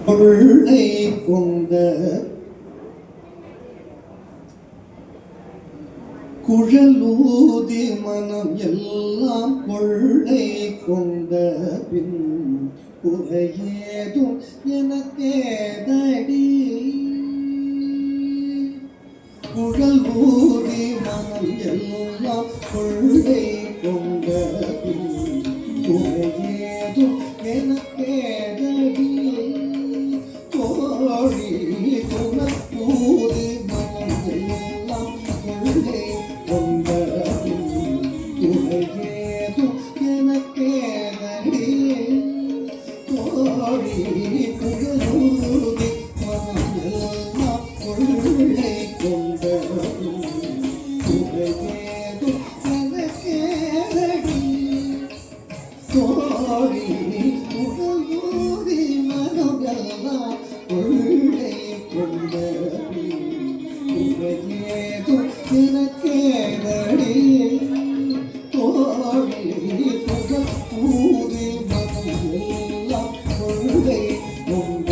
கொள்ளை கொண்ட குழலூதி மனம் எல்லாம் கொள்ளை கொண்ட பின் குறையேதும் எனக்கேதடி குழலூதி மனம் எல்லாம் கொள்ளை கொண்ட பின் குறையேதும் எனக்கேதடி தோழி குணப்பூதி மனம் எல்லாம் கொள்ளை கொண்ட பின் குறையேதும் எனக்கேதடி தோழி குழலூதி மனம் எல்லாம் கொள்ளை கொண்ட பின் குறையேதும் எனக்கேதடி தோழி குழலூதி மனம் எல்லாம் கொள்ளை கொண்ட குறையேதும் எனக்கேதடி தோழி குழலூதி மனம் எல்லாம் கொள்ளை கொண்ட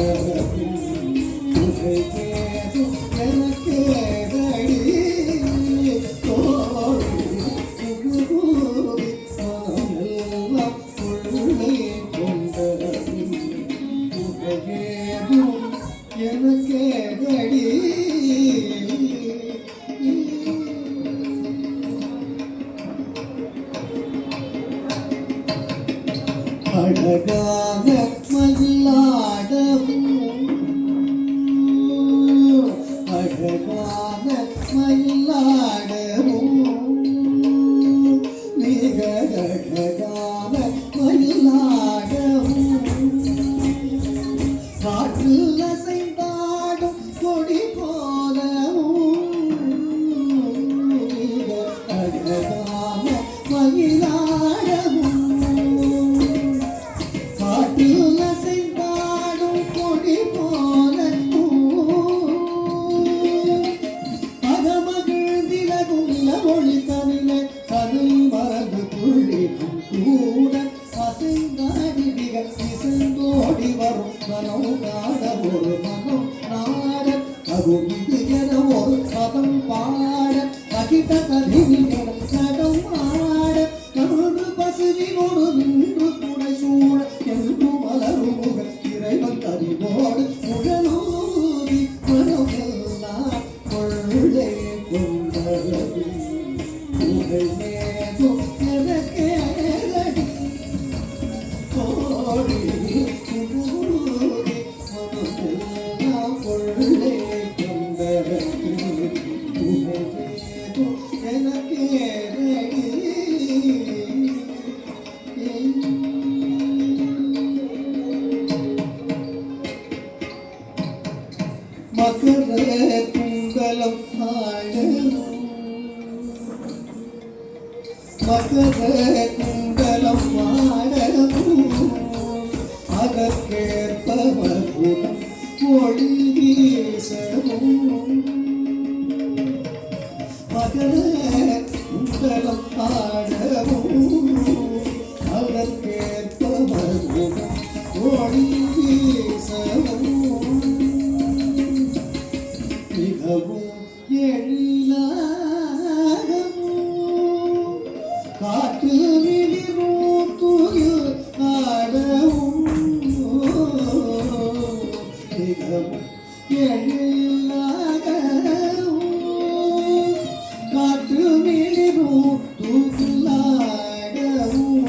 குறையேதும் எனக்கேதடி தோழி குழலூதி மனம் எல்லாம் கொள்ளை கொண்ட குறையேதும் எனக்கேதடி அழகான மயிலாடவும் அழகான மயிலாடவும் மிக அழகான மயிலாடவும் காற்றில் அசைந்தாடும் கொடி போலவும் மிக அழகான மயிலாடவும் காற்றில் அசைந்தாடும் கொடி போலவும் அகமகிழ்ந்திலகும் இளமொழி தமிழை கதில் மறந்து துள்ளிடும் கூட அசைந்தாடிகள் இசைந்தோடி வரும் மனம் காட ஒரு மனம் நாட அகும் இது என ஒரு பதம் பாட அகித கதிகள் நடம் ஆட கருடு பசுவினோடு நின்று துணை சூழ என்று மலரும் முக இறைவன் கதிவோடு முழலூதி மனம் எல்லாம் கொள்ளை கொண்டது குறையேதும் எனக்கேதடி தோழி குழலூதி மனம் எல்லாம் கொள்ளை கொண்டது குறையேதும் எனக்கேதடி மகர குண்டலம் ஆடவும் மகர குண்டலம் ஆடவும் அதற்கேற்பவர்குணம் ஒளி வீசவும் மகர குண்டலம் ஆடவும் அதற்கேற்பவர்குணம் ஒளி வீசவும் மிகவும் எழிலாகவும் காற்று மிளிரும் துயில் ஆடவும் மிகவும் எழிலாகவும் காற்று மிளிரும் துயில் ஆடவும்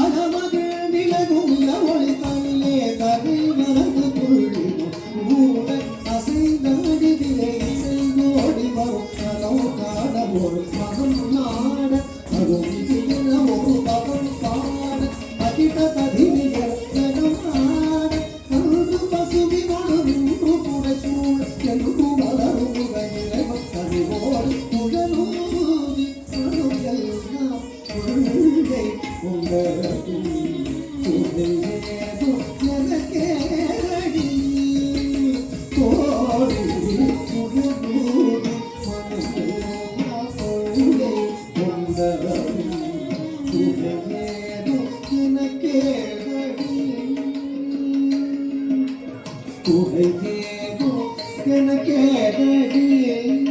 அகமகிழ் நிலகும் ஒளி தமிழே கதில் மறந்து துள்ளிடும் கூட அசைந்தாடிதிலே இசைந்தோடி வரும் கனவு காண ஒரு மகன் நாட அரும் இது என ஒரு பதம் பாட அகித கதிகள் நடம் ஆட கருது பசுவினோடு நின்று துணை சூழ என்று மலரும் முக இறைவன் கதிவோடு குழலூதி மனம் எல்லாம் கொள்ளை கொண்டது குறையேதும் எனக்கேதடி தோழி குழலூதி மனம் எல்லாம் கொள்ளை கொண்டது குறையேதும் எனக்கேதடி குறை தேவோ எனக்கேதடி